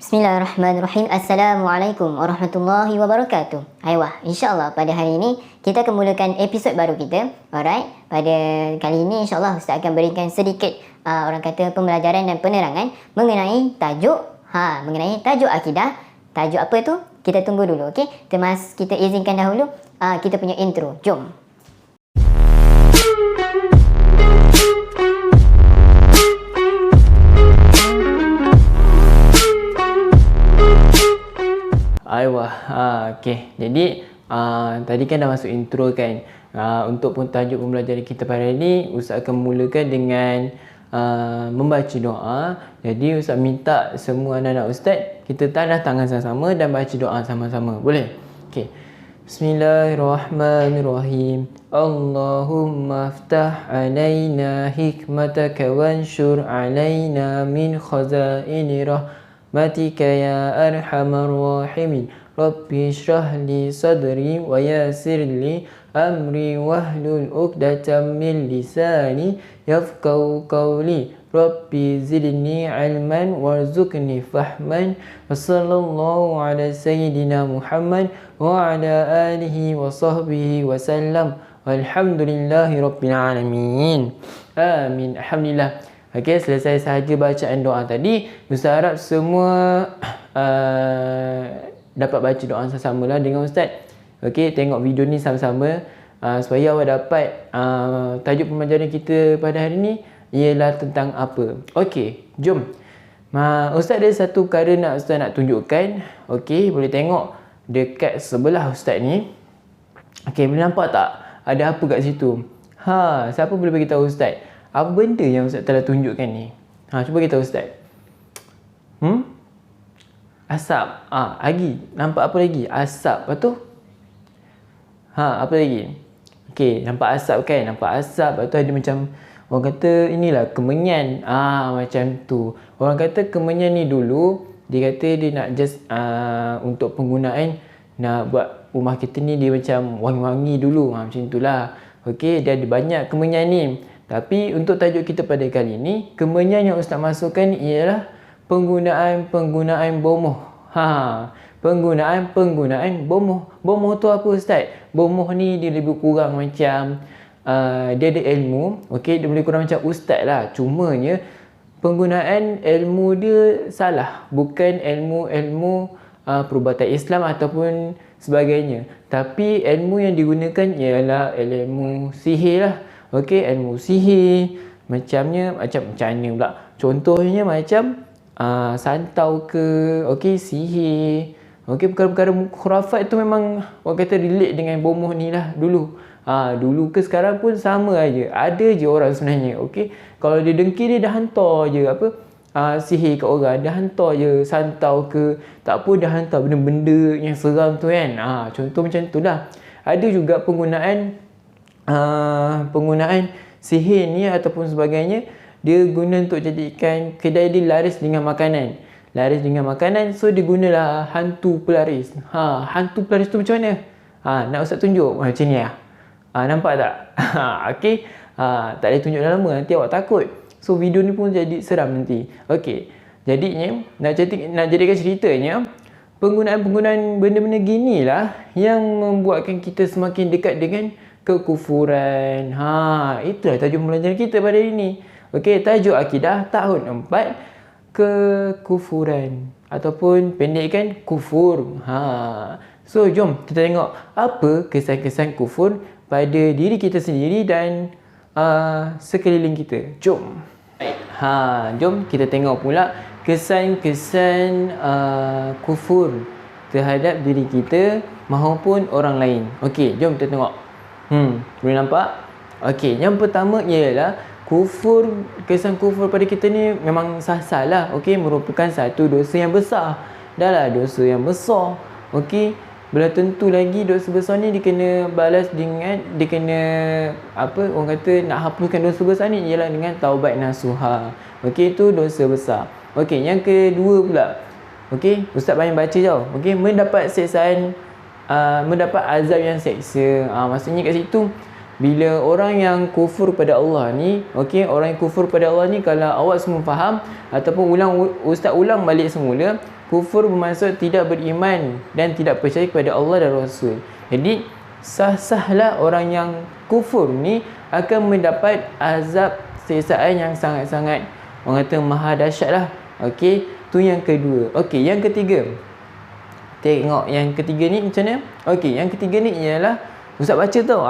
Bismillahirrahmanirrahim. Assalamualaikum warahmatullahi wabarakatuh. Aywa, insyaAllah pada hari ini kita akan mulakan episod baru kita. Alright, pada kali ini insyaAllah Ustaz akan berikan sedikit orang kata pembelajaran dan penerangan mengenai tajuk akidah. Tajuk apa tu? Kita tunggu dulu, okey? Kita izinkan dahulu kita punya intro. Jom. Okey. Jadi tadi kan dah masuk intro kan. Untuk tajuk pembelajaran kita pada hari ni, Ustaz akan mulakan dengan membaca doa. Jadi Ustaz minta semua anak-anak Ustaz kita tandah tangan sama-sama dan baca doa sama-sama. Boleh? Okey. Bismillahirrahmanirrahim. Allahumma aftah alaina hikmataka wanshur alaina min khazaini rahmatika ya arhamar rahimin. Rabbi shrah li sadri wa yassir li amri wahlul 'uqdatam min lisani yafqahu qawli. Rabbi zidni ilman warzuqni fahman. Wa sallallahu ala sayyidina Muhammad wa ala alihi wa sahbihi wa sallam. Walhamdulillahi rabbil alamin. Amin. Alhamdulillah. Okey, selesai sahaja bacaan doa tadi. Ustaz harap semua dapat baca doa sama-sama lah dengan Ustaz. Okey, tengok video ni sama-sama supaya awak dapat tajuk pembelajaran kita pada hari ni ialah tentang apa. Okey, jom. Ustaz ada satu perkara Ustaz nak tunjukkan. Okey, boleh tengok dekat sebelah Ustaz ni. Okey, boleh nampak tak? Ada apa kat situ? Siapa boleh bagi tahu Ustaz? Apa benda yang Ustaz telah tunjukkan ni? Cuba kita Ustaz. Asap. Lagi. Nampak apa lagi? Asap. Lepas tu? Apa lagi? Okey, nampak asap kan? Nampak asap. Lepas tu ada macam orang kata inilah kemenyan. Macam tu. Orang kata kemenyan ni dulu dia kata dia nak just untuk penggunaan nak buat rumah kita ni dia macam wangi-wangi dulu. Macam itulah. Okey, dia ada banyak kemenyan ni. Tapi untuk tajuk kita pada kali ni, kemenyan yang Ustaz masukkan ialah penggunaan bomoh. Penggunaan bomoh. Bomoh tu apa Ustaz? Bomoh ni dia lebih kurang macam dia ada ilmu. Okey, dia boleh kurang macam ustaz lah. Cumanya penggunaan ilmu dia salah. Bukan ilmu perubatan Islam ataupun sebagainya. Tapi ilmu yang digunakan ialah ilmu sihir lah. Okey, ilmu sihir. Macam mana pula? Contohnya macam santau ke, okey, sihir. Okey, perkara-perkara khurafat tu memang orang kata relate dengan bomoh ni lah dulu. Dulu ke sekarang pun sama aja. Ada je orang sebenarnya, okey. Kalau dia dengki dia dah hantar je sihir kat orang, dah hantar je santau ke, tak apa dah hantar benda-benda yang seram tu kan. Contoh macam tu lah. Ada juga penggunaan sihir ni ataupun sebagainya, dia guna untuk jadikan kedai dia laris dengan makanan. So dia gunalah hantu pelaris. Hantu pelaris tu macam mana? Nak Ustaz tunjuk macam ni lah. Nampak tak? Okey. Tak boleh tunjuk dah lama, nanti awak takut. So video ni pun jadi seram nanti. Okey. Jadinya nak jadikan ceritanya, penggunaan benda-benda gini lah yang membuatkan kita semakin dekat dengan kekufuran. Itulah tajuk pembelajaran kita pada hari ini. Okey, tajuk akidah tahun 4, kekufuran ataupun pendekkan kufur. So jom kita tengok apa kesan-kesan kufur pada diri kita sendiri dan sekeliling kita. Jom. Jom kita tengok pula kesan-kesan kufur terhadap diri kita maupun orang lain. Okey, jom kita tengok. Boleh nampak? Okey, yang pertama ialah kufur. Kesan kufur pada kita ni memang sah-sah lah. Okey, merupakan satu dosa yang besar. Dah lah dosa yang besar. Okey, bila tentu lagi dosa besar ni dia kena balas dengan, dia kena orang kata nak hapuskan dosa besar ni ialah dengan taubat nasuha. Okey, itu dosa besar. Okey, yang kedua pula. Okey, Ustaz banyak baca tau. Okey, mendapat siksaan, mendapat azab yang seksa. Maksudnya kat situ bila orang yang kufur pada Allah ni, okey, orang yang kufur pada Allah ni, kalau awak semua faham ataupun Ustaz ulang balik semula, kufur bermaksud tidak beriman dan tidak percaya kepada Allah dan Rasul. Jadi sah-sahlah orang yang kufur ni akan mendapat azab siksaan yang sangat-sangat, orang kata, maha dahsyat lah. Okey, tu yang kedua. Okey, yang ketiga. Tengok yang ketiga ni macam mana? Okey, yang ketiga ni ialah Ustaz baca tau.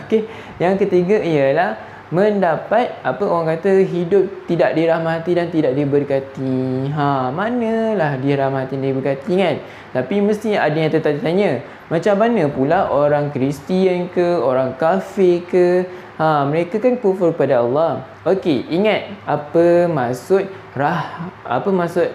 Okey, yang ketiga ialah mendapat apa orang kata hidup tidak dirahmati dan tidak diberkati. Manalah dirahmati dan diberkati kan? Tapi mesti ada yang tertanya, macam mana pula orang Kristian ke, orang kafir ke? Mereka kan kufur pada Allah. Okey, ingat apa maksud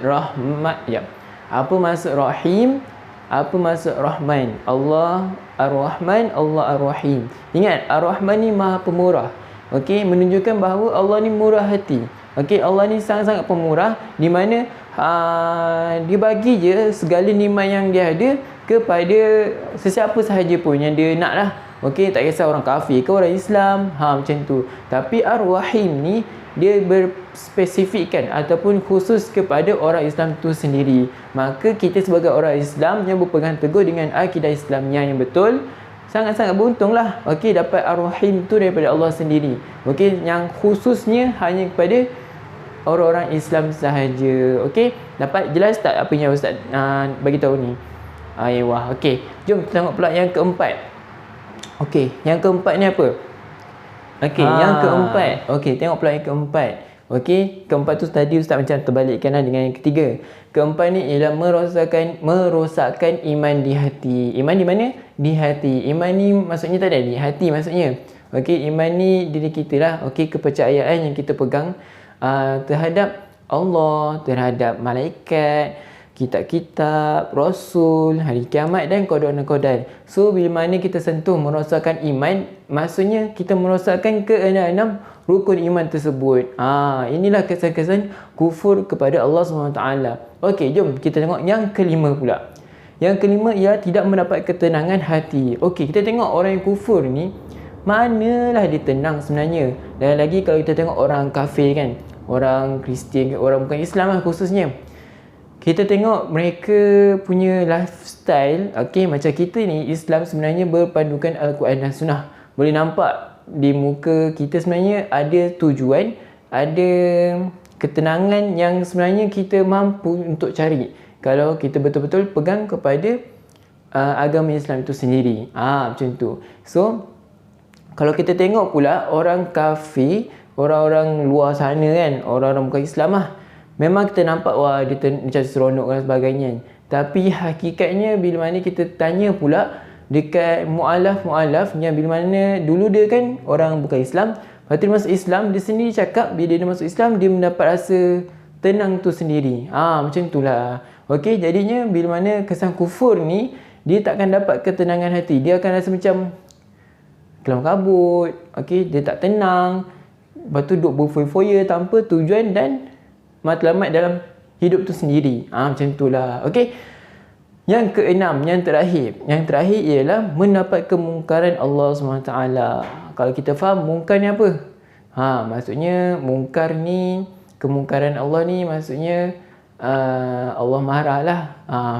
rahmat ya. Apa maksud rahim? Apa maksud Rahman? Allah Ar-Rahman, Allah Ar-Rahim. Ingat, Ar-Rahman ni maha pemurah. Okey, menunjukkan bahawa Allah ni murah hati. Okey, Allah ni sangat-sangat pemurah, di mana dia bagi je segala nikmat yang dia ada kepada sesiapa sahaja pun yang dia nak lah. Okey, tak kisah orang kafir ke orang Islam, macam tu. Tapi Ar-Rahim ni dia berspesifikkan ataupun khusus kepada orang Islam tu sendiri. Maka kita sebagai orang Islam yang berpegang teguh dengan akidah Islamnya yang betul, sangat-sangat beruntunglah. Okey, dapat Ar-Rahim tu daripada Allah sendiri. Okey, yang khususnya hanya kepada orang-orang Islam sahaja. Okey, dapat jelas tak apa yang Ustaz bagi tahu ni? Aywa. Okey, jom kita tengok pula yang keempat. Okey, yang keempat ni apa? Okey, yang keempat. Okey, tengok pula yang keempat. Okey, keempat tu tadi Ustaz macam terbalikkan dengan yang ketiga. Keempat ni ialah merosakkan iman di hati. Iman di mana? Di hati. Iman ni maksudnya tak ada di hati maksudnya. Okey, iman ni diri kita lah. Okey, kepercayaan yang kita pegang terhadap Allah, terhadap malaikat, kitab-kitab, Rasul, hari kiamat dan qada. So, bila mana kita sentuh merosakkan iman, maksudnya kita merosakkan ke-6 rukun iman tersebut. Inilah kesan-kesan kufur kepada Allah SWT. Okey, jom kita tengok yang kelima pula. Yang kelima ialah tidak mendapat ketenangan hati. Okey, kita tengok orang yang kufur ni, manalah dia tenang sebenarnya. Dan lagi kalau kita tengok orang kafir kan, orang Kristian, orang bukan Islam lah khususnya, kita tengok mereka punya lifestyle. Okey, macam kita ni Islam sebenarnya berpandukan Al-Quran dan Sunnah. Boleh nampak di muka kita sebenarnya ada tujuan, ada ketenangan yang sebenarnya kita mampu untuk cari kalau kita betul-betul pegang kepada agama Islam itu sendiri. Macam tu. So, kalau kita tengok pula orang kafir, orang-orang luar sana kan, orang-orang bukan Islam lah, memang kita nampak wah dia macam seronok dan sebagainya. Tapi hakikatnya bila mana kita tanya pula dekat mu'alaf yang bila mana dulu dia kan orang bukan Islam, lepas tu dia masuk Islam, dia sendiri cakap bila dia masuk Islam dia mendapat rasa tenang tu sendiri. Macam itulah. Okey, jadinya bila mana kesan kufur ni, dia takkan dapat ketenangan hati. Dia akan rasa macam kelam kabut. Okey, dia tak tenang. Lepas tu duduk berfoya-foya tanpa tujuan dan matlamat dalam hidup tu sendiri. Macam itulah. Okey. Yang keenam, yang terakhir ialah mendapat kemungkaran Allah SWT. Kalau kita faham mungkar ni apa? Maksudnya mungkar ni, kemungkaran Allah ni maksudnya Allah marah lah.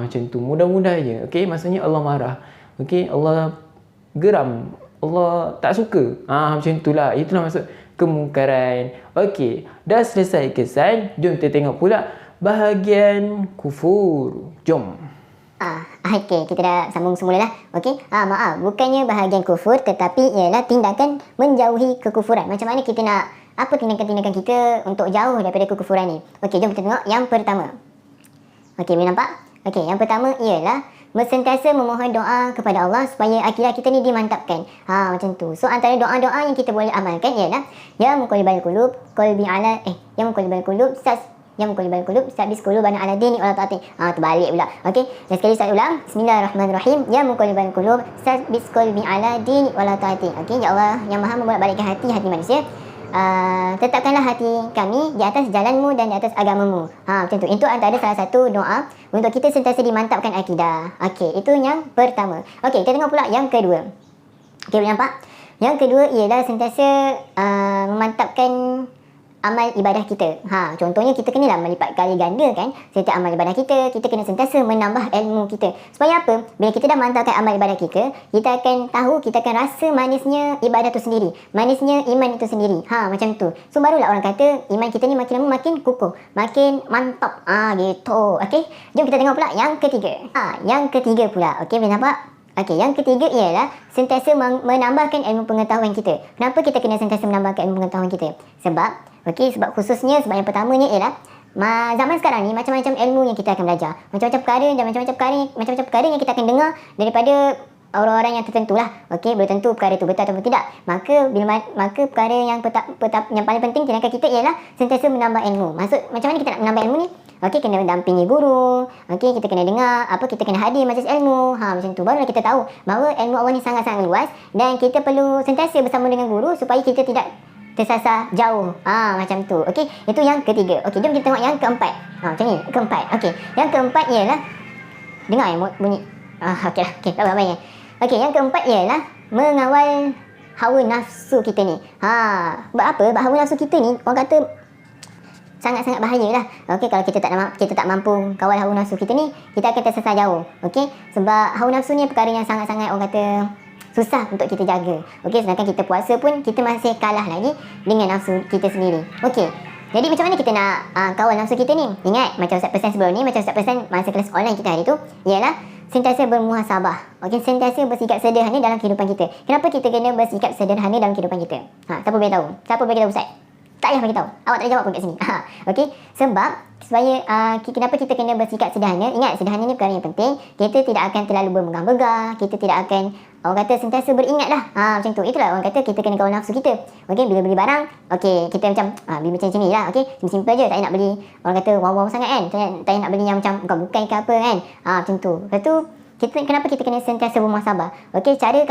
Macam tu. Mudah-mudah je. Okey, maksudnya Allah marah. Okey, Allah geram. Allah tak suka. Macam itulah. Itulah maksud kemungkaran. Okey, dah selesai kesan. Jom kita tengok pula bahagian kufur. Jom. Okey, kita dah sambung semula dah. Okey, maaf, bukannya bahagian kufur tetapi ialah tindakan menjauhi kekufuran. Macam mana kita nak, apa tindakan-tindakan kita untuk jauh daripada kekufuran ni? Okey, jom kita tengok yang pertama. Okey, boleh nampak? Okey, yang pertama ialah sentiasa memohon doa kepada Allah supaya akidah kita ni dimantapkan. Macam tu. So antara doa-doa yang kita boleh amalkan ialah ya muqallibal qulub qalbi ala ya muqallibal qulub sabis qulubana ala dini wala ta'ati. Terbalik pula. Okey, dan sekali saya ulang. Bismillahirrahmanirrahim. Ya muqallibal qulub sabis qalbi ala dini wala ta'ati. Okey, ya Allah yang Maha membolak-balikkan hati manusia, tetapkanlah hati kami di atas jalanmu dan di atas agamamu. Macam tu. Itu antara salah satu doa untuk kita sentiasa dimantapkan akidah. Okey, itu yang pertama. Okey, kita tengok pula yang kedua. Okey, boleh nampak? Yang kedua ialah sentiasa memantapkan amal ibadah kita. Contohnya kita kenalah melipat kali ganda kan setiap amal ibadah kita. Kita kena sentiasa menambah ilmu kita. Supaya apa? Bila kita dah mantapkan amal ibadah kita akan tahu, kita akan rasa manisnya ibadah tu sendiri, manisnya iman itu sendiri. Macam tu. So barulah orang kata iman kita ni makin lama makin kukuh, makin mantap. Gitu. Okey, jom kita tengok pula yang ketiga. Yang ketiga pula. Okey, boleh nampak? Okey, yang ketiga ialah sentiasa menambahkan ilmu pengetahuan kita. Kenapa kita kena sentiasa menambahkan ilmu pengetahuan kita? Sebab khususnya sebab yang pertamanya ialah zaman sekarang ni macam-macam ilmu yang kita akan belajar. Macam-macam perkara dan macam-macam perkara yang kita akan dengar daripada orang-orang yang tertentu lah. Okey, belum tentu perkara itu betul ataupun tidak. Maka perkara yang paling penting tindakan kita ialah sentiasa menambah ilmu. Maksud macam mana kita nak menambah ilmu ni? Okey, kena mendampingi guru. Okey, kita kena dengar kita kena hadir majlis ilmu. Macam tu barulah kita tahu bahawa ilmu Allah ni sangat-sangat luas dan kita perlu sentiasa bersama dengan guru supaya kita tidak tersasar jauh. Macam tu. Okey, itu yang ketiga. Okey, jom kita tengok yang keempat. Macam ni, keempat. Okey, yang keempat ialah dengar bunyi. Okey, tak apa-apa. Okey, yang keempat ialah mengawal hawa nafsu kita ni. Sebab apa? Sebab hawa nafsu kita ni orang kata sangat-sangat bahaya lah. Okey, kalau kita tak mampu kawal hawa nafsu kita ni, kita akan tersesat jauh. Okey, sebab hawa nafsu ni perkara yang sangat-sangat orang kata susah untuk kita jaga. Okey, sedangkan kita puasa pun kita masih kalah lagi dengan nafsu kita sendiri. Okey, jadi macam mana kita nak kawal nafsu kita ni? Ingat, macam Ustaz pesan sebelum ni, macam Ustaz pesan masa kelas online kita hari tu, ialah sentiasa bermuhasabah. Okey, sentiasa bersikap sederhana dalam kehidupan kita. Kenapa kita kena bersikap sederhana dalam kehidupan kita? Siapa boleh tahu? Siapa boleh tahu, Ustaz? Tak payah bagi tahu. Awak tak boleh jawab pun kat sini. Okey, supaya kenapa kita kena bersikap sederhana? Ingat, sederhana ni perkara yang penting. Kita tidak akan terlalu bermegah-megah. Kita tidak akan, orang kata, sentiasa beringat lah. Macam tu. Itulah orang kata kita kena kawal nafsu kita. Okey, bila beli barang, okey, kita beli macam ni lah. Okey, simple je. Tak nak beli, orang kata wow-wow sangat kan. Tak nak beli yang macam bukan ke apa kan. Macam tu. Lepas tu, kenapa kita kena sentiasa bermuhasabah? Okey, cara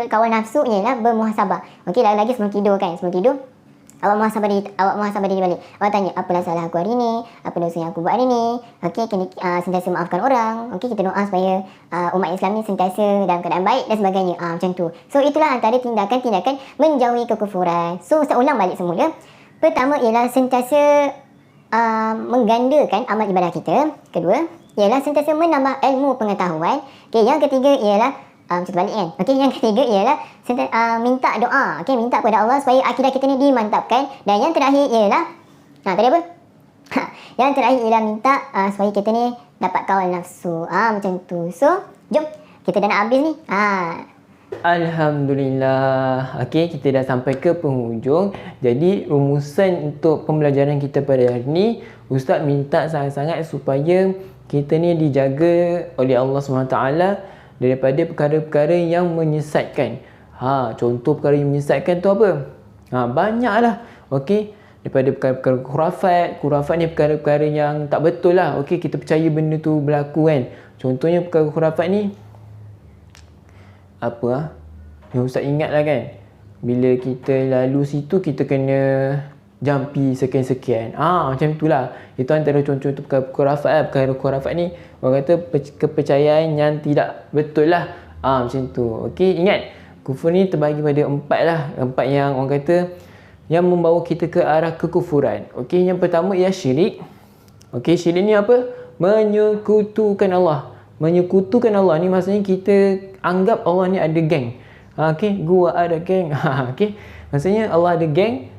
kawal nafsu ialah bermuhasabah. Okey, lagi-lagi sebelum tidur kan. Sebelum tidur, awak muhasabah diri balik. Awak tanya, apalah salah aku hari ni? Apa dosa yang aku buat hari ni? Okey, kena sentiasa maafkan orang. Okey, kita doa supaya umat Islam ni sentiasa dalam keadaan baik dan sebagainya. Macam tu. So, itulah antara tindakan-tindakan menjauhi kekufuran. So, Ustaz ulang balik semula. Pertama ialah sentiasa menggandakan amal ibadah kita. Kedua, ialah sentiasa menambah ilmu pengetahuan. Okey, yang ketiga ialah macam balik kan. Okey, yang ketiga ialah minta doa. Okey, minta kepada Allah supaya akidah kita ni dimantapkan. Dan yang terakhir ialah tadi apa? Yang terakhir ialah minta supaya kita ni dapat kawal nafsu. Macam tu. So, jom kita dah nak habis ni. Alhamdulillah. Okey, kita dah sampai ke penghujung. Jadi, rumusan untuk pembelajaran kita pada hari ni, Ustaz minta sangat-sangat supaya kita ni dijaga oleh Allah SWT daripada perkara-perkara yang menyesatkan. Contoh perkara yang menyesatkan tu apa? Banyaklah. Okey, daripada perkara-perkara khurafat. Khurafat ni perkara-perkara yang tak betul lah. Okey, kita percaya benda tu berlaku kan. Contohnya perkara khurafat ni apa yang Ustaz ingat lah kan, bila kita lalu situ kita kena jampi sekian-sekian. Macam itulah. Itu antara contoh-contoh perkara khurafat lah. Perkara khurafat ni orang kata kepercayaan yang tidak betul lah. Macam tu. Okey, ingat, kufur ni terbagi pada 4 lah. 4 yang orang kata yang membawa kita ke arah kekufuran. Okey, yang pertama ialah syirik. Okey, syirik ni apa? Menyekutukan Allah. Menyekutukan Allah ni maksudnya kita anggap Allah ni ada geng. Okey, gua ada geng. Okey, maksudnya Allah ada geng.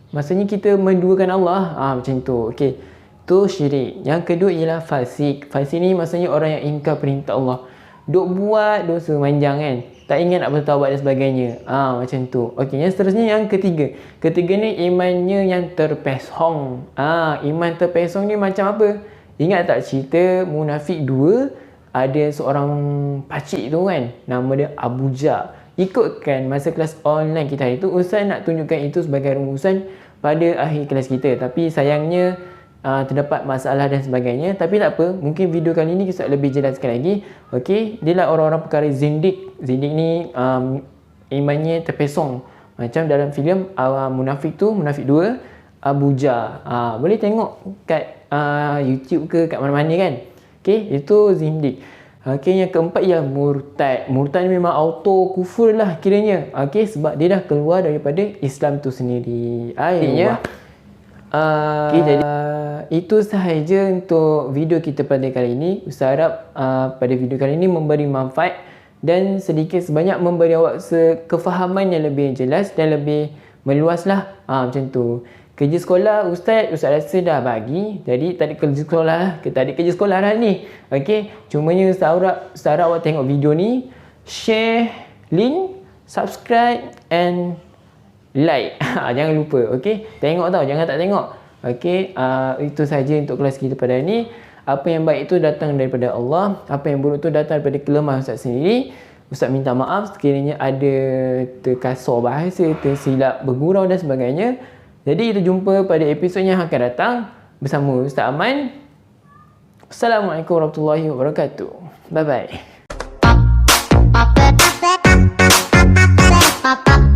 Maksudnya kita menduakan Allah. Macam tu. Okey, tu syirik. Yang kedua ialah fasik. Fasik ni maksudnya orang yang ingkar perintah Allah, duk buat dosa manjang kan, tak ingat nak bertaubat dan sebagainya. Macam tu. Okey, yang seterusnya yang ketiga. Ketiga ni imannya yang terpesong. Iman terpesong ni macam apa? Ingat tak cerita munafik 2? Ada seorang pakcik tu kan, nama dia Abu Jah. Ikutkan masa kelas online kita hari tu, Ustaz nak tunjukkan itu sebagai rumusan pada akhir kelas kita. Tapi sayangnya terdapat masalah dan sebagainya. Tapi tak apa, mungkin video kali ni Ustaz lebih jelaskan lagi. Okey, dia lah orang-orang perkara zindik. Zindik ni imannya terpesong. Macam dalam filem Munafik tu, Munafik 2, Abu Jah. Boleh tengok kat YouTube ke kat mana-mana kan. Okey, itu zindik. Okey, yang keempat ialah murtad. Murtad ni memang auto kufur lah kiranya. Okey, sebab dia dah keluar daripada Islam tu sendiri. Akhirnya okay, jadi itu sahaja untuk video kita pada kali ini. Ustaz harap pada video kali ini memberi manfaat dan sedikit sebanyak memberi awak kefahaman yang lebih jelas dan lebih meluas lah. Macam tu. Kerja sekolah Ustaz rasa dah bagi. Jadi tak ada kerja sekolah lah. Tak ada kerja sekolah lah ni. Okey, cumanya Ustaz harap awak tengok video ni, share link, subscribe and like. Jangan lupa. Okey, tengok tau, jangan tak tengok. Okey, itu saja untuk kelas kita pada hari ni. Apa yang baik itu datang daripada Allah, apa yang buruk itu datang daripada kelemahan Ustaz sendiri. Ustaz minta maaf sekiranya ada terkasar bahasa, tersilap bergurau dan sebagainya. Jadi kita jumpa pada episod yang akan datang bersama Ustaz Aman. Assalamualaikum warahmatullahi wabarakatuh. Bye bye.